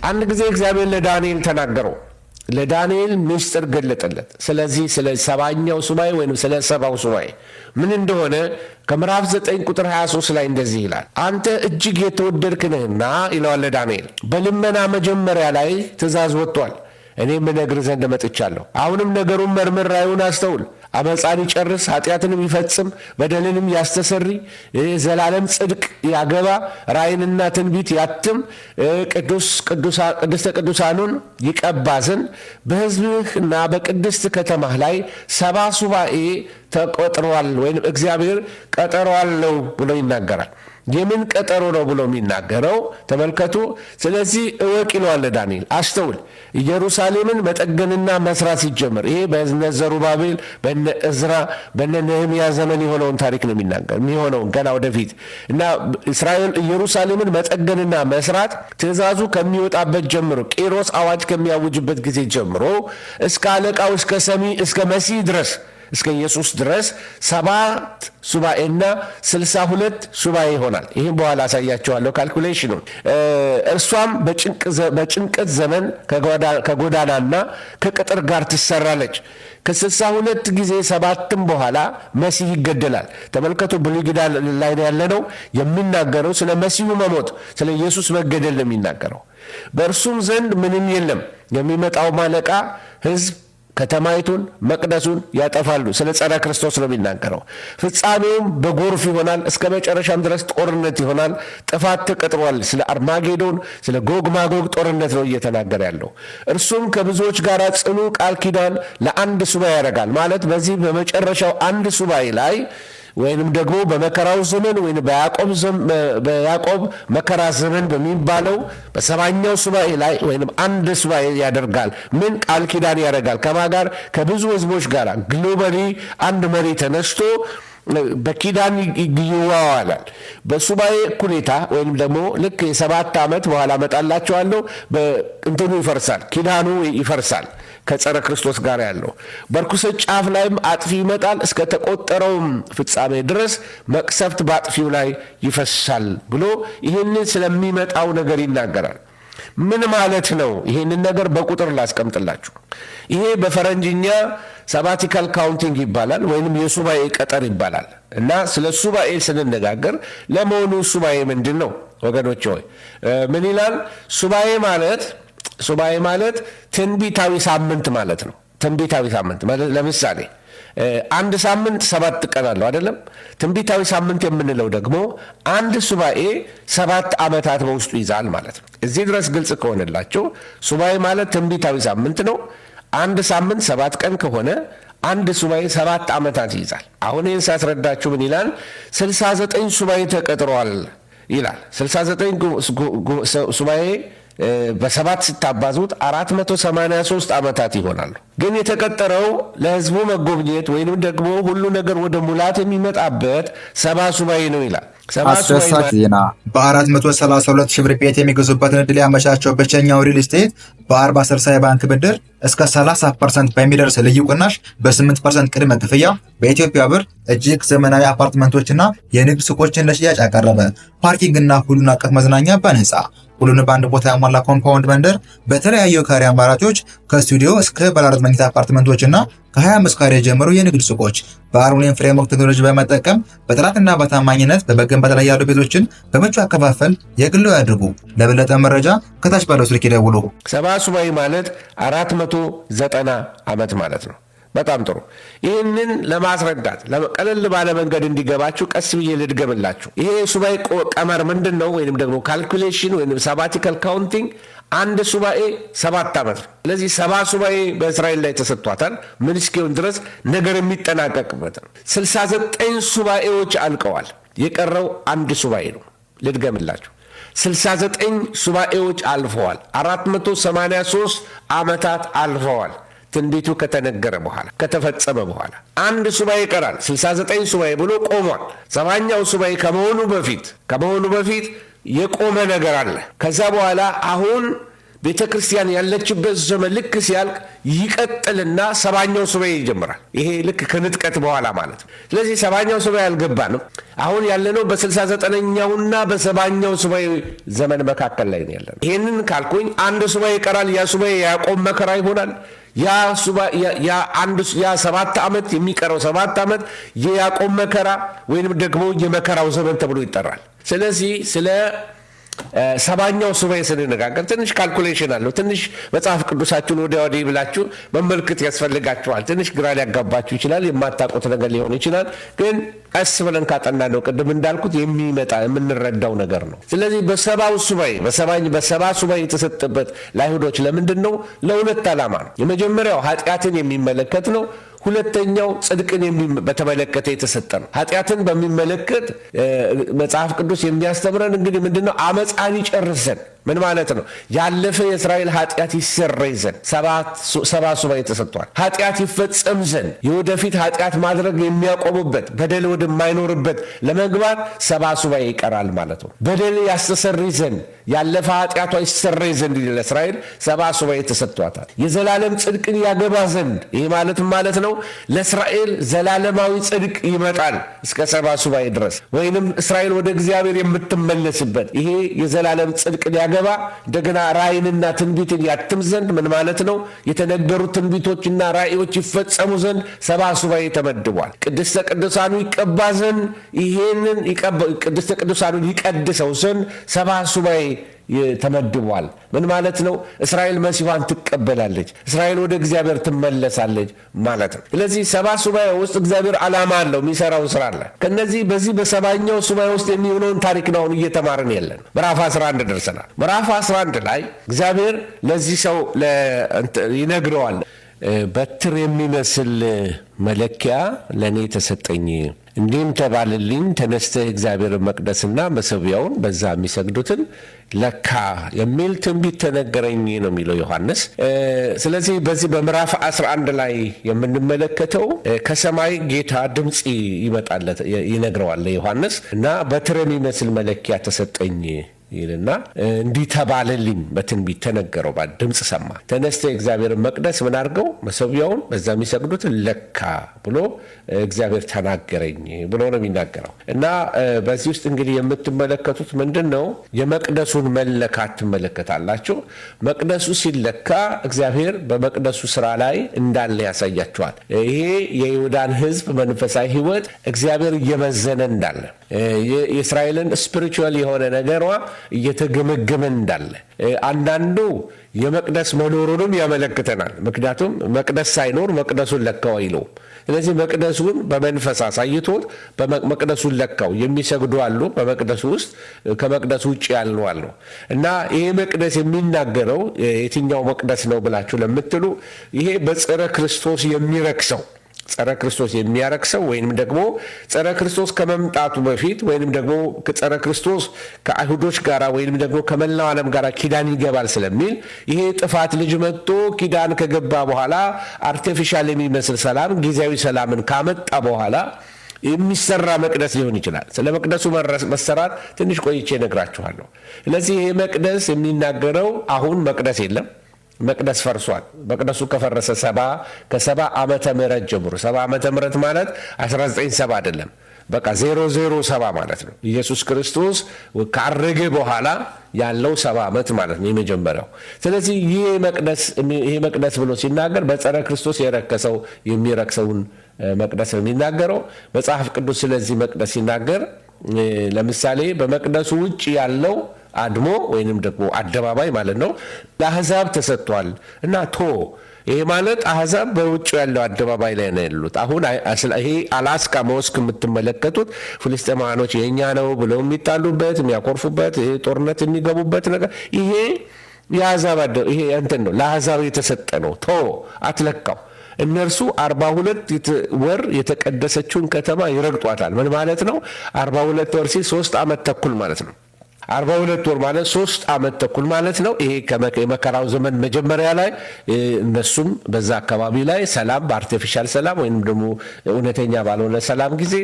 አንድ ጊዜ እግዚአብሔር ለዳንኤል ተናገረው። ለዳንኤል ምስጢር ገለጠለት። ስለዚህ ስለ ሰባኛው ሱባኤ ወይም ስለ ሰባው ሱባኤ ምን እንደሆነ ከምዕራፍ 9 ቁጥር 23 ላይ እንደዚህ ይላል። አንተ እጅግ የተወደድክ ነህና ይለዋል ለዳንኤል፣ በልመና መጀመሪያ ላይ ትእዛዝ ወጥቷል። እኔም እነግርህ ዘንድ መጥቻለሁ። አሁንም ነገሩን መርምር፣ ራእዩን አስተውል። አመፃን ይጨርስ፣ ኃጢአትንም ይፈጽም፣ በደልንም ያስተሰሪ፣ ዘላለም ጽድቅ ያገባ፣ ራእይንና ትንቢት ያትም፣ ቅድስተ ቅዱሳኑን ይቀባ ዘንድ በሕዝብህና በቅድስት ከተማህ ላይ 70 ሱባኤ ተቆጥሯል ወይም እግዚአብሔር ቀጠሮ አለው ብሎ ይናገራል። የምን ቀጠሮ ነው ብሎ የሚናገረው ተመልከቱ። ስለዚህ እወቅ ይለዋል ዳንኤል፣ አስተውል። ኢየሩሳሌምን መጠገንና መስራት ሲጀምር ይሄ በነ ዘሩባቤል በነ እዝራ በነ ነህምያ ዘመን የሆነውን ታሪክ ነው የሚናገር የሚሆነውን ገና ወደፊት እና እስራኤል ኢየሩሳሌምን መጠገንና መስራት ትእዛዙ ከሚወጣበት ጀምሮ ቂሮስ አዋጅ ከሚያውጅበት ጊዜ ጀምሮ እስከ አለቃው እስከ መሲህ ድረስ እስከ ኢየሱስ ድረስ 7 ሱባኤና 62 ሱባኤ ይሆናል። ይህም በኋላ አሳያቸዋለሁ ካልኩሌሽኑን። እርሷም በጭንቀት ዘመን ከጎዳናና ከቅጥር ጋር ትሰራለች። ከ62 ጊዜ 7ም በኋላ መሲህ ይገደላል። ተመልከቱ፣ ብሉይ ኪዳን ላይ ያለነው የሚናገረው ስለ መሲሁ መሞት፣ ስለ ኢየሱስ መገደል ነው የሚናገረው። በእርሱም ዘንድ ምንም የለም። የሚመጣው ማለቃ ሕዝብ ከተማይቱን መቅደሱን ያጠፋሉ። ስለ ጸረ ክርስቶስ ነው የሚናገረው። ፍጻሜውም በጎርፍ ይሆናል። እስከ መጨረሻም ድረስ ጦርነት ይሆናል። ጥፋት ተቀጥሯል። ስለ አርማጌዶን ስለ ጎግ ማጎግ ጦርነት ነው እየተናገረ ያለው። እርሱም ከብዙዎች ጋር ጽኑ ቃል ኪዳን ለአንድ ሱባኤ ያደርጋል። ማለት በዚህ በመጨረሻው አንድ ሱባኤ ላይ ወይንም ደግሞ በመከራው ዘመን ወይም በያዕቆብ መከራ ዘመን በሚባለው በሰባኛው ሱባኤ ላይ ወይንም አንድ ሱባኤ ያደርጋል። ምን ቃል ኪዳን ያደርጋል? ከማን ጋር? ከብዙ ህዝቦች ጋር። ግሎባሊ አንድ መሪ ተነስቶ በኪዳን ይዋዋላል። በሱባኤ እኩሌታ ወይም ደግሞ ልክ የ7 ዓመት በኋላ መጣላቸዋለሁ እንትኑ ይፈርሳል፣ ኪዳኑ ይፈርሳል ከጸረ ክርስቶስ ጋር ያለው። በርኩሰት ጫፍ ላይም አጥፊ ይመጣል፣ እስከ ተቆጠረውም ፍጻሜ ድረስ መቅሰፍት በአጥፊው ላይ ይፈሳል ብሎ ይህንን ስለሚመጣው ነገር ይናገራል። ምን ማለት ነው? ይህንን ነገር በቁጥር ላስቀምጥላችሁ። ይሄ በፈረንጅኛ ሳባቲካል ካውንቲንግ ይባላል ወይንም የሱባኤ ቀጠር ይባላል። እና ስለ ሱባኤ ስንነጋገር ለመሆኑ ሱባኤ ምንድን ነው ወገኖች ሆይ? ምን ይላል? ሱባኤ ማለት ትንቢታዊ ሳምንት ማለት ነው። ትንቢታዊ ሳምንት ማለት ለምሳሌ አንድ ሳምንት 7 ቀን አለው አይደለም? ትንቢታዊ ሳምንት የምንለው ደግሞ አንድ ሱባኤ 7 ዓመታት በውስጡ ይዛል ማለት ነው። እዚህ ድረስ ግልጽ ከሆነላቸው ሱባኤ ማለት ትንቢታዊ ሳምንት ነው። አንድ ሳምንት 7 ቀን ከሆነ አንድ ሱባኤ 7 ዓመታት ይይዛል። አሁን ይህን ሳስረዳችሁ ምን ይላል? 69 ሱባኤ ተቀጥሯል ይላል። 69 ሱባኤ በ7 ስታባዙት 483 ዓመታት ይሆናሉ። ግን የተቀጠረው ለሕዝቡ መጎብኘት ወይንም ደግሞ ሁሉ ነገር ወደ ሙላት የሚመጣበት 70 ሱባኤ ነው ይላል። አስደሳች ዜና! በ432 ሺህ ብር ቤት የሚገዙበትን ዕድል ያመቻቸው ብቸኛው ሪል ስቴት በ40/60 የባንክ ብድር እስከ 30% በሚደርስ ልዩ ቅናሽ በ8% ቅድመ ክፍያ በኢትዮጵያ ብር እጅግ ዘመናዊ አፓርትመንቶችና የንግድ ሱቆችን ለሽያጭ አቀረበ። ፓርኪንግና ሁሉን አቀፍ መዝናኛ በነፃ ሁሉን በአንድ ቦታ ያሟላ ኮምፓውንድ መንደር በተለያዩ ካሬ አማራጮች ከስቱዲዮ እስከ ባለ4 መኝታ አፓርትመንቶችና ከ25 ካሬ ጀምሮ የንግድ ሱቆች በአልሙኒየም ፍሬምወርክ ቴክኖሎጂ በመጠቀም በጥራትና በታማኝነት በመገንባት ላይ ያሉ ቤቶችን በምቹ አከፋፈል የግሎ ያድርጉ። ለበለጠ መረጃ ከታች ባለው ስልክ ይደውሉ። 70 ሱባኤ ማለት 490 ዓመት ማለት ነው። በጣም ጥሩ። ይህንን ለማስረዳት ቀለል ባለ መንገድ እንዲገባችሁ ቀስ ብዬ ልድገምላችሁ። ይሄ ሱባኤ ቀመር ምንድን ነው? ወይንም ደግሞ ካልኩሌሽን ወይም ሳባቲካል ካውንቲንግ አንድ ሱባኤ 7 ዓመት ነው። ስለዚህ 70 ሱባኤ በእስራኤል ላይ ተሰጥቷታል። ምን እስኪሆን ድረስ ነገር የሚጠናቀቅበት ነው። 69 ሱባኤዎች አልቀዋል። የቀረው አንድ ሱባኤ ነው። ልድገምላችሁ። 69 ሱባኤዎች አልፈዋል። 483 ዓመታት አልፈዋል። ትንቢቱ ከተነገረ በኋላ ከተፈጸመ በኋላ አንድ ሱባኤ ይቀራል። 69 ሱባኤ ብሎ ቆሟል። 7ኛው ሱባኤ ከመሆኑ በፊት የቆመ ነገር አለ። ከዛ በኋላ አሁን ቤተ ክርስቲያን ያለችበት ዘመን ልክ ሲያልቅ ይቀጥልና ሰባኛው ሱባኤ ይጀምራል። ይሄ ልክ ከንጥቀት በኋላ ማለት ነው። ስለዚህ ሰባኛው ሱባኤ አልገባንም። አሁን ያለነው በ69ኛውና በሰባኛው ሱባኤ ዘመን መካከል ላይ ነው ያለነው። ይሄንን ካልኩኝ አንድ ሱባኤ ይቀራል። ያ ሱባኤ የያዕቆብ መከራ ይሆናል። ያ 7 ዓመት የሚቀረው 7 ዓመት የያዕቆብ መከራ ወይንም ደግሞ የመከራው ዘመን ተብሎ ይጠራል። ስለዚህ ስለ ሰባኛው ሱባኤ ስንነጋገር ትንሽ ካልኩሌሽን አለው። ትንሽ መጽሐፍ ቅዱሳችሁን ወዲያ ወዲህ ብላችሁ መመልከት ያስፈልጋችኋል። ትንሽ ግራ ሊያጋባችሁ ይችላል። የማታውቁት ነገር ሊሆን ይችላል። ግን ቀስ ብለን ካጠና ነው ቅድም እንዳልኩት የሚመጣ የምንረዳው ነገር ነው። ስለዚህ በሰባ ሱባኤ የተሰጠበት ለአይሁዶች ለምንድን ነው? ለሁለት ዓላማ ነው። የመጀመሪያው ኃጢአትን የሚመለከት ነው። ሁለተኛው ጽድቅን በተመለከተ የተሰጠ ነው። ኃጢአትን በሚመለከት መጽሐፍ ቅዱስ የሚያስተምረን እንግዲህ ምንድነው? አመፃን ይጨርሰን። ምን ማለት ነው? ያለፈ የእስራኤል ኃጢአት ይሰረይ ዘንድ ሰባ ሱባኤ ተሰጥቷል። ኃጢአት ይፈጸም ዘንድ የወደፊት ኃጢአት ማድረግ የሚያቆሙበት በደል ወደማይኖርበት ለመግባት ሰባ ሱባኤ ይቀራል ማለት ነው። በደል ያስተሰርይ ዘንድ ያለፈ ኃጢአቷ ይሰረይ ዘንድ ለእስራኤል ሰባ ሱባኤ ተሰጥቷታል። የዘላለም ጽድቅን ያገባ ዘንድ ይሄ ማለት ነው ለእስራኤል ዘላለማዊ ጽድቅ ይመጣል እስከ ሰባ ሱባኤ ድረስ፣ ወይንም እስራኤል ወደ እግዚአብሔር የምትመለስበት ይሄ የዘላለም ጽድቅ ሊያገባ እንደገና ራእይንና ትንቢትን ያትም ዘንድ ምን ማለት ነው? የተነገሩ ትንቢቶችና ራእዮች ይፈጸሙ ዘንድ ሰባ ሱባኤ ተመድቧል። ቅድስተ ቅዱሳኑ ይቀባ ዘንድ ይሄንን ቅድስተ ቅዱሳኑን ይቀድሰው ዘንድ ሰባ ሱባኤ ተመድቧል። ምን ማለት ነው? እስራኤል መሲኋን ትቀበላለች፣ እስራኤል ወደ እግዚአብሔር ትመለሳለች ማለት ነው። ስለዚህ ሰባ ሱባኤ ውስጥ እግዚአብሔር ዓላማ አለው፣ የሚሰራው ስራ አለ። ከነዚህ በዚህ በሰባኛው ሱባኤ ውስጥ የሚሆነውን ታሪክ ነው እየተማርን ያለን። ምዕራፍ 11 ደርሰናል። ምዕራፍ 11 ላይ እግዚአብሔር ለዚህ ሰው ይነግረዋል። በትር የሚመስል መለኪያ ለእኔ ተሰጠኝ፣ እንዲህም ተባልልኝ፣ ተነስተህ እግዚአብሔር መቅደስና መሠዊያውን በዛ የሚሰግዱትን ለካ የሚል ትንቢት ተነገረኝ ነው የሚለው ዮሐንስ። ስለዚህ በዚህ በምዕራፍ 11 ላይ የምንመለከተው ከሰማይ ጌታ ድምፅ ይነግረዋል ለዮሐንስ እና በትር የሚመስል መለኪያ ተሰጠኝ ይልና እንዲህ ተባለልኝ፣ በትንቢት ተነገረው። ድምፅ ሰማ። ተነስተ እግዚአብሔር መቅደስ ምን አድርገው መሠዊያውን በዛ የሚሰግዱትን ለካ ብሎ እግዚአብሔር ተናገረኝ ብሎ ነው የሚናገረው። እና በዚህ ውስጥ እንግዲህ የምትመለከቱት ምንድን ነው? የመቅደሱን መለካት ትመለከታላችሁ። መቅደሱ ሲለካ እግዚአብሔር በመቅደሱ ስራ ላይ እንዳለ ያሳያቸዋል። ይሄ የይሁዳን ሕዝብ መንፈሳዊ ሕይወት እግዚአብሔር እየመዘነ እንዳለ፣ የእስራኤልን ስፒሪቹዋል የሆነ ነገሯ እየተገመገመ እንዳለ፣ አንዳንዱ የመቅደስ መኖሩንም ያመለክተናል። ምክንያቱም መቅደስ ሳይኖር መቅደሱን ለካው አይለውም። ስለዚህ መቅደሱን በመንፈስ አሳይቶት መቅደሱን ለካው። የሚሰግዱ አሉ በመቅደሱ ውስጥ፣ ከመቅደሱ ውጭ ያሉ አሉ። እና ይሄ መቅደስ የሚናገረው የትኛው መቅደስ ነው ብላችሁ ለምትሉ ይሄ በጸረ ክርስቶስ የሚረክሰው ጸረ ክርስቶስ የሚያረክሰው ወይንም ደግሞ ጸረ ክርስቶስ ከመምጣቱ በፊት ወይንም ደግሞ ጸረ ክርስቶስ ከአይሁዶች ጋር ወይንም ደግሞ ከመላው ዓለም ጋር ኪዳን ይገባል ስለሚል ይሄ ጥፋት ልጅ መጥቶ ኪዳን ከገባ በኋላ አርቲፊሻል የሚመስል ሰላም ጊዜያዊ ሰላምን ካመጣ በኋላ የሚሰራ መቅደስ ሊሆን ይችላል። ስለ መቅደሱ መሰራት ትንሽ ቆይቼ እነግራችኋለሁ። ስለዚህ ይሄ መቅደስ የሚናገረው አሁን መቅደስ የለም፣ መቅደስ ፈርሷል። መቅደሱ ከፈረሰ ከ70 ዓመተ ምህረት ጀምሮ 70 ዓመተ ምህረት ማለት 1970 አይደለም፣ በቃ 007 ማለት ነው። ኢየሱስ ክርስቶስ ካረገ በኋላ ያለው 70 ዓመት ማለት ነው የመጀመሪያው። ስለዚህ ይሄ መቅደስ ብሎ ሲናገር በጸረ ክርስቶስ የሚረክሰውን መቅደስ ነው የሚናገረው መጽሐፍ ቅዱስ። ስለዚህ መቅደስ ሲናገር ለምሳሌ በመቅደሱ ውጭ ያለው አድሞ ወይንም ደግሞ አደባባይ ማለት ነው ለአሕዛብ ተሰጥቷል እና ይሄ ማለት አሕዛብ በውጭ ያለው አደባባይ ላይ ነው ያሉት። አሁን ይሄ አላስካ ሞስክ የምትመለከቱት ፍልስጤማኖች የኛ ነው ብለው የሚጣሉበት የሚያኮርፉበት ጦርነት የሚገቡበት ነገር ይሄ የአሕዛብ ይሄ እንትን ነው፣ ለአሕዛብ የተሰጠ ነው። አትለካው። እነርሱ 42 ወር የተቀደሰችውን ከተማ ይረግጧታል። ምን ማለት ነው? 42 ወር ሲል 3 ዓመት ተኩል ማለት ነው። 42 ወር ማለት 3 ዓመት ተኩል ማለት ነው። ይሄ የመከራው ዘመን መጀመሪያ ላይ እነሱም በዛ አካባቢ ላይ ሰላም፣ በአርቲፊሻል ሰላም ወይም ደግሞ እውነተኛ ባልሆነ ሰላም ጊዜ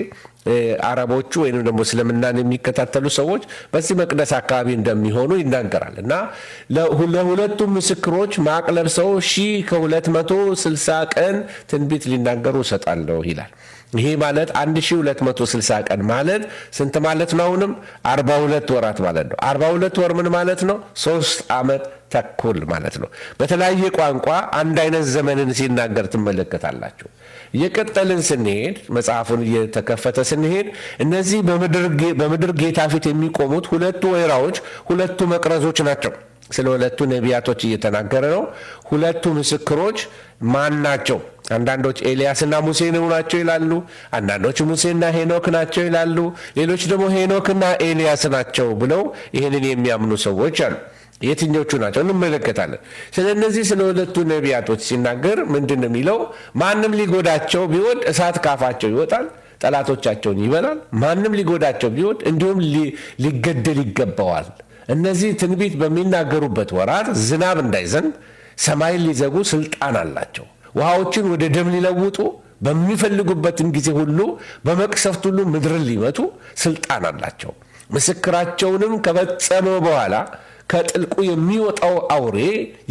አረቦቹ ወይም ደግሞ እስልምናን የሚከታተሉ ሰዎች በዚህ መቅደስ አካባቢ እንደሚሆኑ ይናገራል እና ለሁለቱም ምስክሮች ማቅ ለብሰው 1260 ቀን ትንቢት ሊናገሩ እሰጣለሁ ይላል። ይሄ ማለት 1260 ቀን ማለት ስንት ማለት ነው? አሁንም 42 ወራት ማለት ነው። 42 ወር ምን ማለት ነው? 3 ዓመት ተኩል ማለት ነው። በተለያየ ቋንቋ አንድ አይነት ዘመንን ሲናገር ትመለከታላችሁ። እየቀጠልን ስንሄድ መጽሐፉን እየተከፈተ ስንሄድ እነዚህ በምድር ጌታ ፊት የሚቆሙት ሁለቱ ወይራዎች ሁለቱ መቅረዞች ናቸው። ስለ ሁለቱ ነቢያቶች እየተናገረ ነው። ሁለቱ ምስክሮች ማን ናቸው? አንዳንዶች ኤልያስና ሙሴ ናቸው ይላሉ። አንዳንዶች ሙሴና ሄኖክ ናቸው ይላሉ። ሌሎች ደግሞ ሄኖክና ኤልያስ ናቸው ብለው ይህንን የሚያምኑ ሰዎች አሉ። የትኞቹ ናቸው እንመለከታለን። ስለ እነዚህ ስለ ሁለቱ ነቢያቶች ሲናገር ምንድን ነው የሚለው? ማንም ሊጎዳቸው ቢወድ እሳት ካፋቸው ይወጣል፣ ጠላቶቻቸውን ይበላል። ማንም ሊጎዳቸው ቢወድ እንዲሁም ሊገደል ይገባዋል። እነዚህ ትንቢት በሚናገሩበት ወራት ዝናብ እንዳይዘንብ ሰማይን ሊዘጉ ስልጣን አላቸው። ውሃዎችን ወደ ደም ሊለውጡ በሚፈልጉበትም ጊዜ ሁሉ በመቅሰፍት ሁሉ ምድርን ሊመቱ ስልጣን አላቸው። ምስክራቸውንም ከፈጸመ በኋላ ከጥልቁ የሚወጣው አውሬ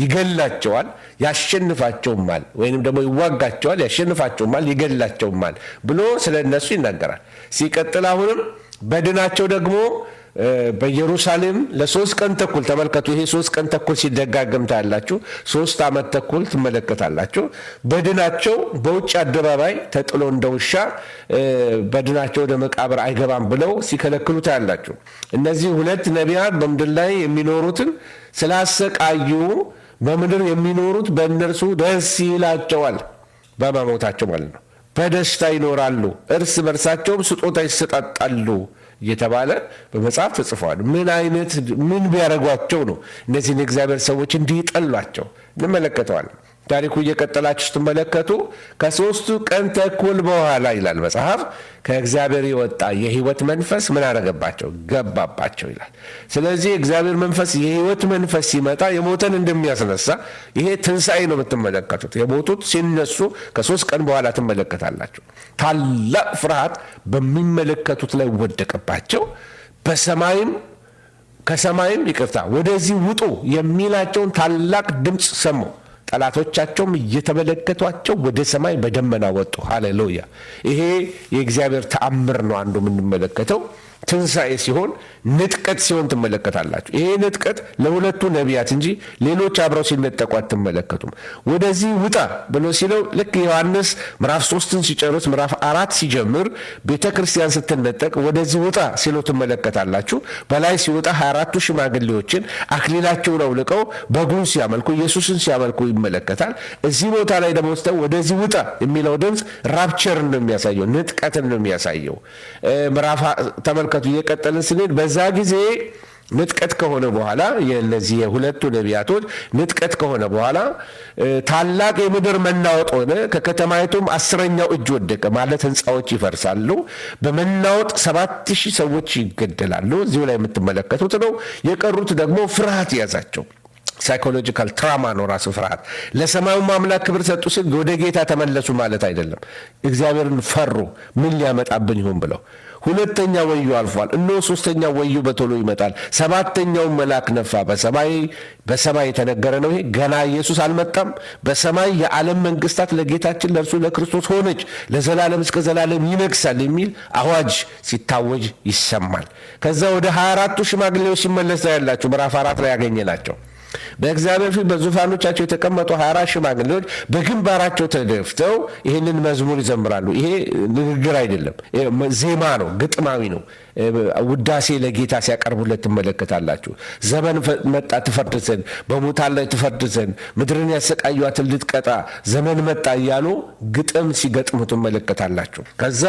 ይገላቸዋል፣ ያሸንፋቸውማል፣ ወይንም ደግሞ ይዋጋቸዋል፣ ያሸንፋቸውማል፣ ይገላቸውማል ብሎ ስለ እነሱ ይናገራል። ሲቀጥል አሁንም በድናቸው ደግሞ በኢየሩሳሌም ለ3 ቀን ተኩል ተመልከቱ። ይሄ 3 ቀን ተኩል ሲደጋገም ታያላችሁ። 3 ዓመት ተኩል ትመለከታላችሁ። በድናቸው በውጭ አደባባይ ተጥሎ እንደ ውሻ በድናቸው ወደ መቃብር አይገባም ብለው ሲከለክሉ ታያላችሁ። እነዚህ ሁለት ነቢያት በምድር ላይ የሚኖሩትን ስላሰቃዩ በምድር የሚኖሩት በእነርሱ ደስ ይላቸዋል። በመሞታቸው ማለት ነው። በደስታ ይኖራሉ፣ እርስ በርሳቸውም ስጦታ ይሰጣጣሉ እየተባለ በመጽሐፍ ተጽፏል። ምን ቢያደርጓቸው ነው እነዚህን የእግዚአብሔር ሰዎች እንዲጠሏቸው? እንመለከተዋለን። ታሪኩ እየቀጠላችሁ ስትመለከቱ ከ3 ቀን ተኩል በኋላ ይላል መጽሐፍ ከእግዚአብሔር የወጣ የሕይወት መንፈስ ምን አደረገባቸው? ገባባቸው ይላል። ስለዚህ እግዚአብሔር መንፈስ የሕይወት መንፈስ ሲመጣ የሞተን እንደሚያስነሳ ይሄ ትንሣኤ ነው የምትመለከቱት። የሞቱት ሲነሱ ከ3 ቀን በኋላ ትመለከታላችሁ። ታላቅ ፍርሃት በሚመለከቱት ላይ ወደቀባቸው። ከሰማይም ወደዚህ ውጡ የሚላቸውን ታላቅ ድምፅ ሰሙ። ጠላቶቻቸውም እየተመለከቷቸው ወደ ሰማይ በደመና ወጡ። ሃሌሉያ! ይሄ የእግዚአብሔር ተአምር ነው። አንዱ የምንመለከተው ትንሣኤ ሲሆን ንጥቀት ሲሆን ትመለከታላችሁ። ይሄ ንጥቀት ለሁለቱ ነቢያት እንጂ ሌሎች አብረው ሲነጠቁ አትመለከቱም። ወደዚህ ውጣ ብሎ ሲለው ልክ ዮሐንስ ምዕራፍ 3ን ሲጨርስ ምዕራፍ 4 ሲጀምር ቤተ ክርስቲያን ስትነጠቅ ወደዚህ ውጣ ሲለው ትመለከታላችሁ። በላይ ሲወጣ 24ቱ ሽማግሌዎችን አክሊላቸውን አውልቀው በጉን ሲያመልኩ ኢየሱስን ሲያመልኩ ይመለከታል። እዚህ ቦታ ላይ ደግሞ ወደዚህ ውጣ የሚለው ድምፅ ራፕቸርን ነው የሚያሳየው፣ ንጥቀትን ነው የሚያሳየው። ምዕራፍ ተመልከቱ። እየቀጠልን ስንሄድ በዛ ጊዜ ንጥቀት ከሆነ በኋላ የነዚህ የሁለቱ ነቢያቶች ንጥቀት ከሆነ በኋላ ታላቅ የምድር መናወጥ ሆነ። ከከተማይቱም 10ኛው እጅ ወደቀ፣ ማለት ህንፃዎች ይፈርሳሉ። በመናወጥ 7000 ሰዎች ይገደላሉ። እዚሁ ላይ የምትመለከቱት ነው። የቀሩት ደግሞ ፍርሃት ያዛቸው። ሳይኮሎጂካል ትራማ ነው ራሱ ፍርሃት። ለሰማዩ አምላክ ክብር ሰጡ ሲል ወደ ጌታ ተመለሱ ማለት አይደለም። እግዚአብሔርን ፈሩ፣ ምን ሊያመጣብን ይሆን ብለው። ሁለተኛ ወዩ አልፏል፣ እነሆ 3ኛው ወዩ በቶሎ ይመጣል። 7ኛው መልአክ ነፋ። በሰማይ የተነገረ ነው። ይሄ ገና ኢየሱስ አልመጣም። በሰማይ የዓለም መንግስታት ለጌታችን ለእርሱ ለክርስቶስ ሆነች፣ ለዘላለም እስከ ዘላለም ይነግሳል የሚል አዋጅ ሲታወጅ ይሰማል። ከዛ ወደ 24ቱ ሽማግሌዎች ሲመለስ ያላችሁ ምዕራፍ 4 ላይ ያገኘናቸው በእግዚአብሔር ፊት በዙፋኖቻቸው የተቀመጡ 24 ሽማግሌዎች በግንባራቸው ተደፍተው ይህንን መዝሙር ይዘምራሉ። ይሄ ንግግር አይደለም፣ ዜማ ነው፣ ግጥማዊ ነው። ውዳሴ ለጌታ ሲያቀርቡለት ትመለከታላችሁ። ዘመን መጣ ትፈርድ ዘንድ፣ በሙታን ላይ ትፈርድ ዘንድ፣ ምድርን ያሰቃዩአትን ልትቀጣ ዘመን መጣ እያሉ ግጥም ሲገጥሙ ትመለከታላችሁ። ከዛ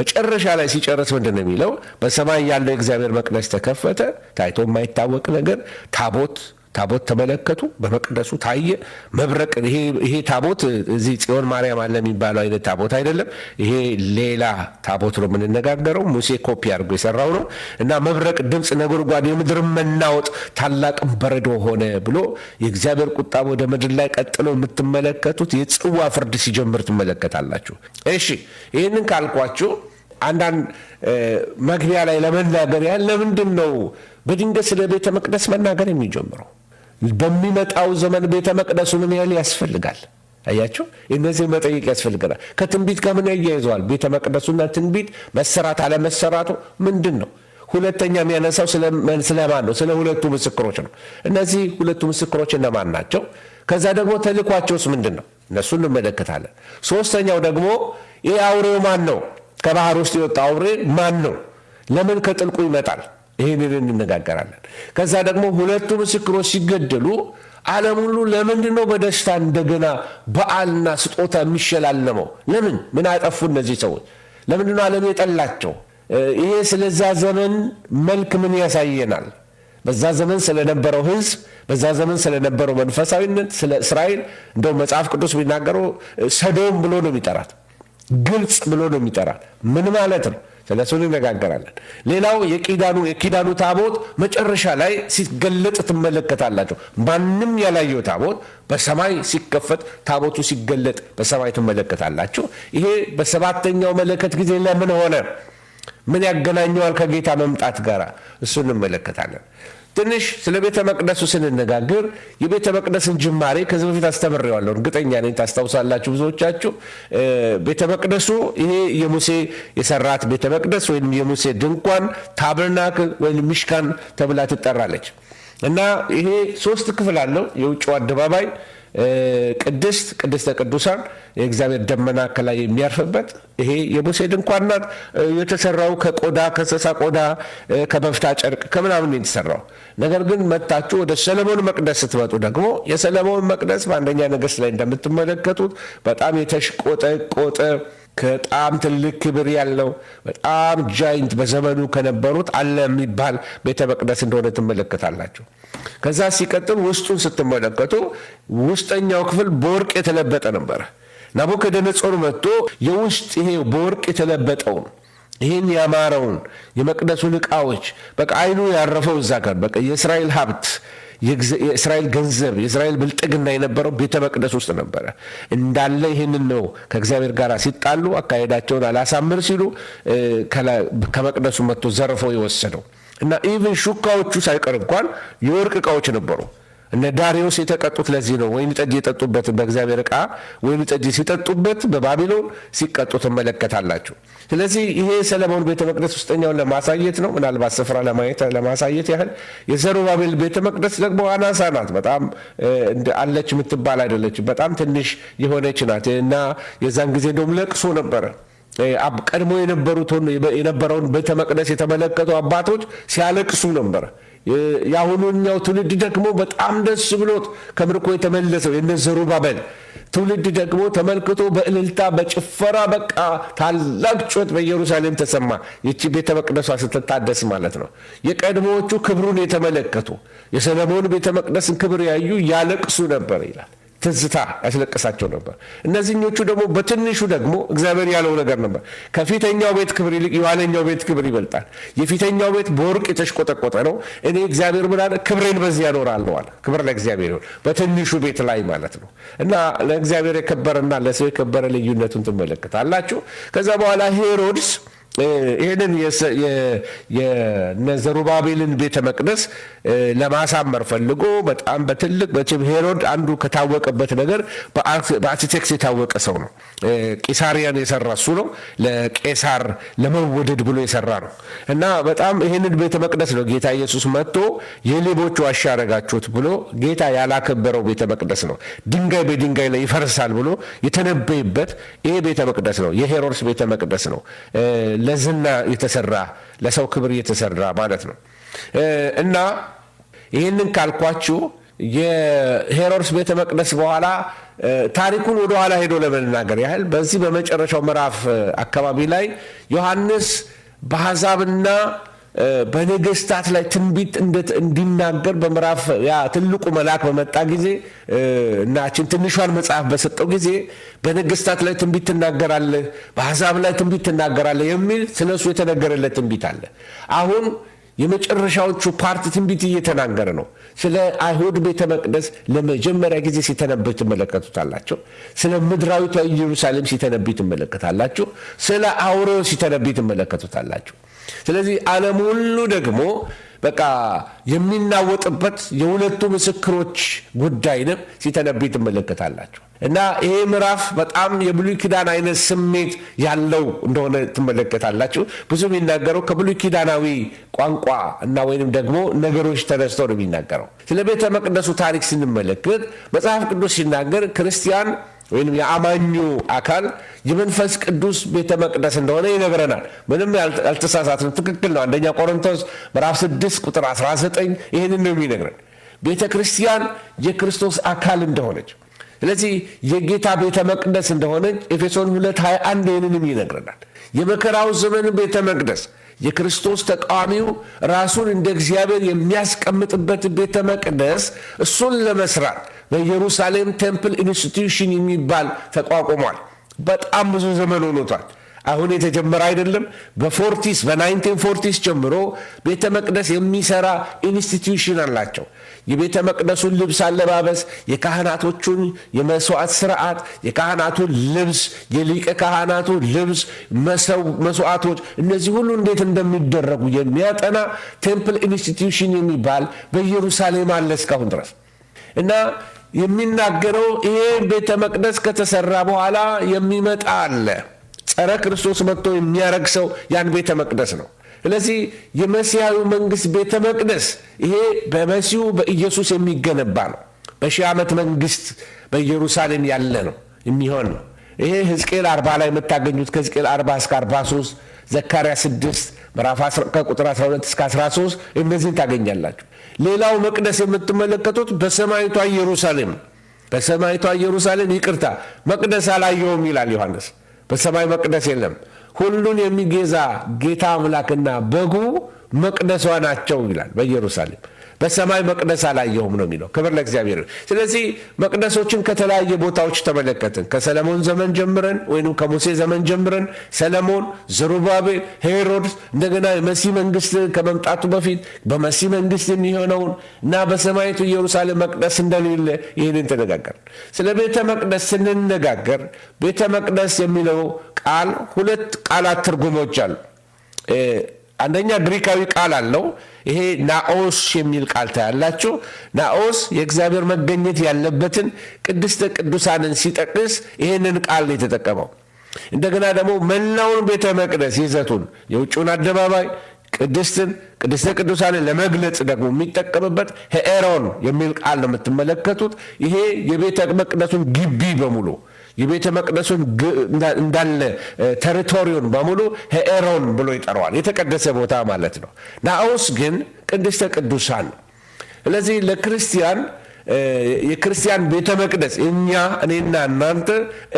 መጨረሻ ላይ ሲጨርስ ምንድን ነው የሚለው? በሰማይ ያለው የእግዚአብሔር መቅደስ ተከፈተ፣ ታይቶ የማይታወቅ ነገር ታቦት ተመለከቱ። በመቅደሱ ታየ መብረቅ። ይሄ ታቦት እዚህ ጽዮን ማርያም አለ የሚባለው አይነት ታቦት አይደለም። ይሄ ሌላ ታቦት ነው የምንነጋገረው። ሙሴ ኮፒ አድርጎ የሰራው ነው። እና መብረቅ፣ ድምፅ፣ ነጎድጓድ፣ የምድር መናወጥ፣ ታላቅም በረዶ ሆነ ብሎ የእግዚአብሔር ቁጣ ወደ ምድር ላይ ቀጥሎ የምትመለከቱት የጽዋ ፍርድ ሲጀምር ትመለከታላችሁ። እሺ ይህንን ካልኳችሁ አንዳንድ መግቢያ ላይ ለመናገር ያህል ለምንድን ነው በድንገት ስለ ቤተ መቅደስ መናገር የሚጀምረው? በሚመጣው ዘመን ቤተ መቅደሱ ምን ያህል ያስፈልጋል? አያችሁ፣ እነዚህ መጠየቅ ያስፈልገናል። ከትንቢት ጋር ምን ያያይዘዋል? ቤተ መቅደሱና ትንቢት መሰራት አለመሰራቱ ምንድን ነው? ሁለተኛ የሚያነሳው ስለማን ነው? ስለ ሁለቱ ምስክሮች ነው። እነዚህ ሁለቱ ምስክሮች እነማን ናቸው? ከዛ ደግሞ ተልኳቸውስ ምንድን ነው? እነሱ እንመለከታለን። ሶስተኛው ደግሞ ይህ አውሬው ማን ነው? ከባህር ውስጥ የወጣ አውሬ ማን ነው? ለምን ከጥልቁ ይመጣል? ይህንን እንነጋገራለን። ከዛ ደግሞ ሁለቱ ምስክሮች ሲገደሉ ዓለም ሁሉ ለምንድን ነው በደስታ እንደገና በዓልና ስጦታ የሚሸላለመው? ለምን? ምን አጠፉ እነዚህ ሰዎች? ለምንድን ነው ዓለም የጠላቸው? ይሄ ስለዛ ዘመን መልክ ምን ያሳየናል? በዛ ዘመን ስለነበረው ሕዝብ፣ በዛ ዘመን ስለነበረው መንፈሳዊነት፣ ስለ እስራኤል እንደው መጽሐፍ ቅዱስ የሚናገረው ሰዶም ብሎ ነው የሚጠራት፣ ግብፅ ብሎ ነው የሚጠራት። ምን ማለት ነው? ስለሱ እንነጋገራለን። ሌላው የኪዳኑ ታቦት መጨረሻ ላይ ሲገለጥ ትመለከታላቸው። ማንም ያላየው ታቦት በሰማይ ሲከፈት ታቦቱ ሲገለጥ በሰማይ ትመለከታላችሁ። ይሄ በሰባተኛው መለከት ጊዜ ለምን ሆነ? ምን ያገናኘዋል ከጌታ መምጣት ጋር? እሱ እንመለከታለን። ትንሽ ስለ ቤተ መቅደሱ ስንነጋገር የቤተ መቅደስን ጅማሬ ከዚህ በፊት አስተምሬዋለሁ። እርግጠኛ ነኝ ታስታውሳላችሁ ብዙዎቻችሁ። ቤተ መቅደሱ ይሄ የሙሴ የሰራት ቤተ መቅደስ ወይም የሙሴ ድንኳን ታበርናክል ወይም ሚሽካን ተብላ ትጠራለች። እና ይሄ 3 ክፍል አለው። የውጭው አደባባይ ቅድስተ ቅዱሳን የእግዚአብሔር ደመና ከላይ የሚያርፍበት ይሄ የሙሴ ድንኳን ናት። የተሰራው ከቆዳ ከእንስሳ ቆዳ ከበፍታ ጨርቅ ከምናምን የተሰራው። ነገር ግን መታችሁ ወደ ሰለሞን መቅደስ ስትመጡ ደግሞ የሰለሞን መቅደስ በአንደኛ ነገሥት ላይ እንደምትመለከቱት በጣም የተሽቆጠቆጠ በጣም ትልቅ ክብር ያለው በጣም ጃይንት በዘመኑ ከነበሩት አለ የሚባል ቤተ መቅደስ እንደሆነ ትመለከታላችሁ። ከዛ ሲቀጥል ውስጡን ስትመለከቱ ውስጠኛው ክፍል በወርቅ የተለበጠ ነበረ። ናቡከደነጾር መጥቶ የውስጥ ይሄ በወርቅ የተለበጠውን ይህን ያማረውን የመቅደሱን ዕቃዎች በቃ አይኑ ያረፈው እዛ ጋር በቃ የእስራኤል ሀብት የእስራኤል ገንዘብ የእስራኤል ብልጥግና የነበረው ቤተ መቅደስ ውስጥ ነበረ እንዳለ። ይህንን ነው ከእግዚአብሔር ጋር ሲጣሉ አካሄዳቸውን አላሳምር ሲሉ ከመቅደሱ መጥቶ ዘርፈው የወሰደው እና ኢቭን ሹካዎቹ ሳይቀር እንኳን የወርቅ ዕቃዎች ነበሩ። እነ ዳሪዮስ የተቀጡት ለዚህ ነው። ወይን ጠጅ የጠጡበት በእግዚአብሔር ዕቃ ወይን ጠጅ ሲጠጡበት በባቢሎን ሲቀጡ ትመለከታላችሁ። ስለዚህ ይሄ ሰለሞን ቤተ መቅደስ ውስጠኛውን ለማሳየት ነው። ምናልባት ስፍራ ለማሳየት ያህል የዘሩባቤል ቤተ መቅደስ ደግሞ አናሳ ናት። በጣም አለች የምትባል አይደለችም። በጣም ትንሽ የሆነች ናት እና የዛን ጊዜ እንደውም ለቅሶ ነበረ። ቀድሞ የነበረውን ቤተ መቅደስ የተመለከቱ አባቶች ሲያለቅሱ ነበረ። የአሁኑኛው ትውልድ ደግሞ በጣም ደስ ብሎት ከምርኮ የተመለሰው የነ ዘሩባቤል ትውልድ ደግሞ ተመልክቶ በእልልታ በጭፈራ በቃ ታላቅ ጩኸት በኢየሩሳሌም ተሰማ። ይቺ ቤተ መቅደሷ ስትታደስ ማለት ነው። የቀድሞዎቹ ክብሩን የተመለከቱ የሰለሞን ቤተ መቅደስን ክብር ያዩ ያለቅሱ ነበር ይላል። ትዝታ ያስለቅሳቸው ነበር። እነዚህኞቹ ደግሞ በትንሹ ደግሞ እግዚአብሔር ያለው ነገር ነበር። ከፊተኛው ቤት ክብር ይልቅ የኋለኛው ቤት ክብር ይበልጣል። የፊተኛው ቤት በወርቅ የተሽቆጠቆጠ ነው። እኔ እግዚአብሔር ምን አለ? ክብሬን በዚህ ያኖራለሁ አለ። ክብር ለእግዚአብሔር ይሁን፣ በትንሹ ቤት ላይ ማለት ነው። እና ለእግዚአብሔር የከበረና ለሰው የከበረ ልዩነቱን ትመለከታላችሁ። ከዛ በኋላ ሄሮድስ ይህንን የዘሩባቤልን ቤተ መቅደስ ለማሳመር ፈልጎ በጣም በትልቅ ሄሮድ አንዱ ከታወቀበት ነገር በአርኪቴክት የታወቀ ሰው ነው። ቂሳሪያን የሰራ እሱ ነው። ለቄሳር ለመወደድ ብሎ የሰራ ነው እና በጣም ይህንን ቤተ መቅደስ ነው ጌታ ኢየሱስ መጥቶ የሌቦች ዋሻ ያደረጋችሁት ብሎ ጌታ ያላከበረው ቤተ መቅደስ ነው። ድንጋይ በድንጋይ ላይ ይፈርሳል ብሎ የተነበየበት ይሄ ቤተ መቅደስ ነው። የሄሮድስ ቤተ መቅደስ ነው። ለዝና የተሰራ ለሰው ክብር የተሰራ ማለት ነው። እና ይህንን ካልኳችሁ የሄሮድስ ቤተ መቅደስ በኋላ ታሪኩን ወደ ኋላ ሄዶ ለመናገር ያህል በዚህ በመጨረሻው ምዕራፍ አካባቢ ላይ ዮሐንስ በአሕዛብና በነገስታት ላይ ትንቢት እንዲናገር በምዕራፍ ያ ትልቁ መልአክ በመጣ ጊዜ እናችን ትንሿን መጽሐፍ በሰጠው ጊዜ በነገስታት ላይ ትንቢት ትናገራለህ፣ በአሕዛብ ላይ ትንቢት ትናገራለህ የሚል ስለሱ የተነገረለት ትንቢት አለ። አሁን የመጨረሻዎቹ ፓርት ትንቢት እየተናገረ ነው። ስለ አይሁድ ቤተ መቅደስ ለመጀመሪያ ጊዜ ሲተነብይ ትመለከቱታላችሁ። ስለ ምድራዊቷ ኢየሩሳሌም ሲተነብይ ትመለከታላችሁ። ስለ አውሬው ሲተነብይ ትመለከቱታላችሁ። ስለዚህ ዓለም ሁሉ ደግሞ በቃ የሚናወጥበት የሁለቱ ምስክሮች ጉዳይንም ሲተነብይ ትመለከታላችሁ። እና ይሄ ምዕራፍ በጣም የብሉይ ኪዳን አይነት ስሜት ያለው እንደሆነ ትመለከታላችሁ። ብዙ የሚናገረው ከብሉይ ኪዳናዊ ቋንቋ እና ወይንም ደግሞ ነገሮች ተነስተው ነው የሚናገረው። ስለ ቤተ መቅደሱ ታሪክ ስንመለከት መጽሐፍ ቅዱስ ሲናገር ክርስቲያን ወይም የአማኙ አካል የመንፈስ ቅዱስ ቤተ መቅደስ እንደሆነ ይነግረናል። ምንም ያልተሳሳትን ትክክል ነው። አንደኛ ቆሮንቶስ ምዕራፍ 6 ቁጥር 19 ይህንን ነው የሚነግረን፣ ቤተ ክርስቲያን የክርስቶስ አካል እንደሆነች። ስለዚህ የጌታ ቤተ መቅደስ እንደሆነች ኤፌሶን 2:21 ይህንንም ይነግረናል። የመከራው ዘመን ቤተ መቅደስ የክርስቶስ ተቃዋሚው ራሱን እንደ እግዚአብሔር የሚያስቀምጥበት ቤተ መቅደስ እሱን ለመስራት በኢየሩሳሌም ቴምፕል ኢንስቲትዩሽን የሚባል ተቋቁሟል። በጣም ብዙ ዘመን ሆኖታል። አሁን የተጀመረ አይደለም። በ1940s ጀምሮ ቤተ መቅደስ የሚሰራ ኢንስቲትዩሽን አላቸው። የቤተ መቅደሱን ልብስ አለባበስ፣ የካህናቶቹን የመስዋዕት ስርዓት፣ የካህናቱን ልብስ፣ የሊቀ ካህናቱ ልብስ፣ መስዋዕቶች፣ እነዚህ ሁሉ እንዴት እንደሚደረጉ የሚያጠና ቴምፕል ኢንስቲትዩሽን የሚባል በኢየሩሳሌም አለ እስካሁን ድረስ እና የሚናገረው ይሄ ቤተ መቅደስ ከተሰራ በኋላ የሚመጣ አለ። ጸረ ክርስቶስ መጥቶ የሚያረክሰው ያን ቤተ መቅደስ ነው። ስለዚህ የመሲሐዊ መንግስት ቤተ መቅደስ ይሄ በመሲሁ በኢየሱስ የሚገነባ ነው። በሺህ ዓመት መንግስት በኢየሩሳሌም ያለ ነው የሚሆን ነው። ይሄ ሕዝቅኤል 40 ላይ የምታገኙት ከሕዝቅኤል 40 እስከ 43፣ ዘካርያስ 6 ምዕራፍ 10 ከቁጥር 12 እስከ 13 እነዚህን ታገኛላችሁ። ሌላው መቅደስ የምትመለከቱት በሰማይቷ ኢየሩሳሌም፣ በሰማይቷ ኢየሩሳሌም ይቅርታ መቅደስ አላየሁም ይላል ዮሐንስ። በሰማይ መቅደስ የለም፣ ሁሉን የሚገዛ ጌታ አምላክና በጉ መቅደሷ ናቸው ይላል በኢየሩሳሌም። በሰማይ መቅደስ አላየሁም ነው የሚለው። ክብር ለእግዚአብሔር። ስለዚህ መቅደሶችን ከተለያየ ቦታዎች ተመለከትን። ከሰለሞን ዘመን ጀምረን ወይም ከሙሴ ዘመን ጀምረን ሰለሞን፣ ዘሩባቤል፣ ሄሮድስ፣ እንደገና የመሲህ መንግስት ከመምጣቱ በፊት በመሲህ መንግስት የሚሆነውን እና በሰማይቱ ኢየሩሳሌም መቅደስ እንደሌለ ይህንን ተነጋገርን። ስለ ቤተ መቅደስ ስንነጋገር ቤተ መቅደስ የሚለው ቃል ሁለት ቃላት ትርጉሞች አሉ። አንደኛ ግሪካዊ ቃል አለው። ይሄ ናኦስ የሚል ቃል ታያላችሁ። ናኦስ የእግዚአብሔር መገኘት ያለበትን ቅድስተ ቅዱሳንን ሲጠቅስ ይሄንን ቃል ነው የተጠቀመው። እንደገና ደግሞ መላውን ቤተ መቅደስ ይዘቱን፣ የውጭውን አደባባይ፣ ቅድስተ ቅዱሳንን ለመግለጽ ደግሞ የሚጠቀምበት ሄኤሮን የሚል ቃል ነው የምትመለከቱት። ይሄ የቤተ መቅደሱን ግቢ በሙሉ የቤተ መቅደሱን እንዳለ ቴሪቶሪውን በሙሉ ሄኤሮን ብሎ ይጠራዋል። የተቀደሰ ቦታ ማለት ነው። ናኦስ ግን ቅድስተ ቅዱሳን ነው። ስለዚህ ለክርስቲያን የክርስቲያን ቤተ መቅደስ እኔና እናንተ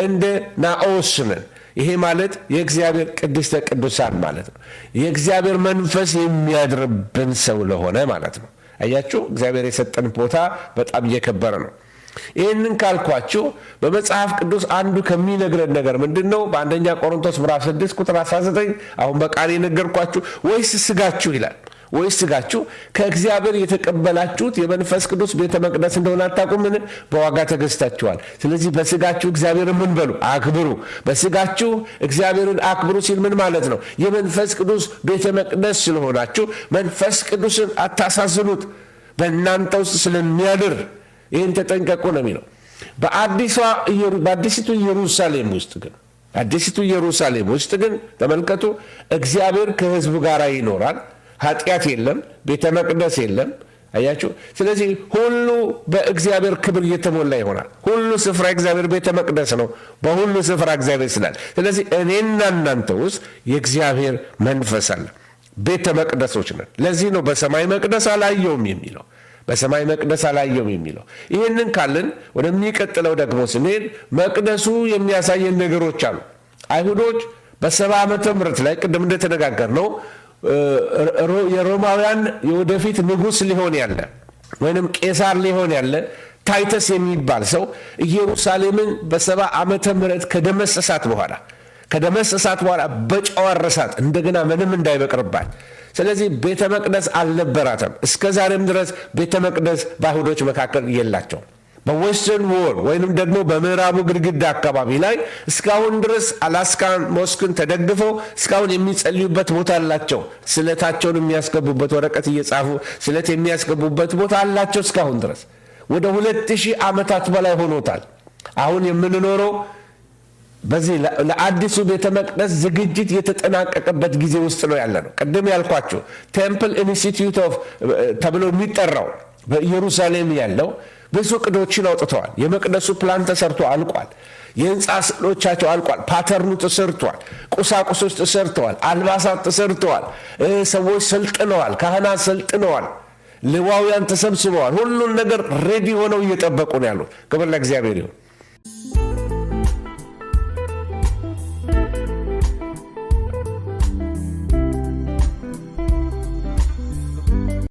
እንደ ናኦስ ነን። ይሄ ማለት የእግዚአብሔር ቅድስተ ቅዱሳን ማለት ነው። የእግዚአብሔር መንፈስ የሚያድርብን ሰው ለሆነ ማለት ነው። አያችሁ፣ እግዚአብሔር የሰጠን ቦታ በጣም እየከበረ ነው። ይህንን ካልኳችሁ በመጽሐፍ ቅዱስ አንዱ ከሚነግረን ነገር ምንድን ነው? በአንደኛ ቆሮንቶስ ምዕራፍ 6 ቁጥር 19 አሁን በቃል የነገርኳችሁ፣ ወይስ ስጋችሁ ይላል። ወይስ ስጋችሁ ከእግዚአብሔር የተቀበላችሁት የመንፈስ ቅዱስ ቤተ መቅደስ እንደሆነ አታውቁምን? በዋጋ ተገዝታችኋል። ስለዚህ በስጋችሁ እግዚአብሔርን ምን በሉ? አክብሩ። በስጋችሁ እግዚአብሔርን አክብሩ ሲል ምን ማለት ነው? የመንፈስ ቅዱስ ቤተ መቅደስ ስለሆናችሁ መንፈስ ቅዱስን አታሳዝኑት፣ በእናንተ ውስጥ ስለሚያድር ይህን ተጠንቀቁ ነው የሚለው። በአዲሲቱ ኢየሩሳሌም ውስጥ ግን ተመልከቱ፣ እግዚአብሔር ከሕዝቡ ጋር ይኖራል። ኃጢአት የለም፣ ቤተ መቅደስ የለም። አያችሁ። ስለዚህ ሁሉ በእግዚአብሔር ክብር እየተሞላ ይሆናል። ሁሉ ስፍራ እግዚአብሔር ቤተ መቅደስ ነው። በሁሉ ስፍራ እግዚአብሔር ስላል፣ ስለዚህ እኔና እናንተ ውስጥ የእግዚአብሔር መንፈስ አለ። ቤተ መቅደሶች ነን። ለዚህ ነው በሰማይ መቅደስ አላየውም የሚለው። በሰማይ መቅደስ አላየውም የሚለው። ይህንን ካልን ወደሚቀጥለው ደግሞ ስንሄድ መቅደሱ የሚያሳየን ነገሮች አሉ። አይሁዶች በ70 ዓመተ ምህረት ላይ ቅድም እንደተነጋገር ነው የሮማውያን የወደፊት ንጉሥ ሊሆን ያለ ወይንም ቄሳር ሊሆን ያለ ታይተስ የሚባል ሰው ኢየሩሳሌምን በ70 ዓመተ ምህረት ከደመሰሳት በኋላ ከደመሰሳት በኋላ በጨው አረሳት፣ እንደገና ምንም እንዳይበቅርባት። ስለዚህ ቤተ መቅደስ አልነበራትም። እስከ ዛሬም ድረስ ቤተ መቅደስ በአይሁዶች መካከል የላቸው። በዌስተርን ዎል ወይንም ደግሞ በምዕራቡ ግድግዳ አካባቢ ላይ እስካሁን ድረስ አላስካን ሞስክን ተደግፈው እስካሁን የሚጸልዩበት ቦታ አላቸው። ስለታቸውን የሚያስገቡበት ወረቀት እየጻፉ ስለት የሚያስገቡበት ቦታ አላቸው። እስካሁን ድረስ ወደ 2000 ዓመታት በላይ ሆኖታል። አሁን የምንኖረው በዚህ ለአዲሱ ቤተ መቅደስ ዝግጅት የተጠናቀቀበት ጊዜ ውስጥ ነው ያለ ነው። ቅድም ያልኳቸው ቴምፕል ኢንስቲትዩት ኦፍ ተብሎ የሚጠራው በኢየሩሳሌም ያለው ብዙ ዕቅዶችን አውጥተዋል። የመቅደሱ ፕላን ተሰርቶ አልቋል። የህንፃ ስዕሎቻቸው አልቋል። ፓተርኑ ተሰርቷል። ቁሳቁሶች ተሰርተዋል። አልባሳት ተሰርተዋል። ሰዎች ሰልጥነዋል። ካህናት ሰልጥነዋል። ሌዋውያን ተሰብስበዋል። ሁሉን ነገር ሬዲ ሆነው እየጠበቁ ነው ያሉት። ክብር ለእግዚአብሔር ይሁን።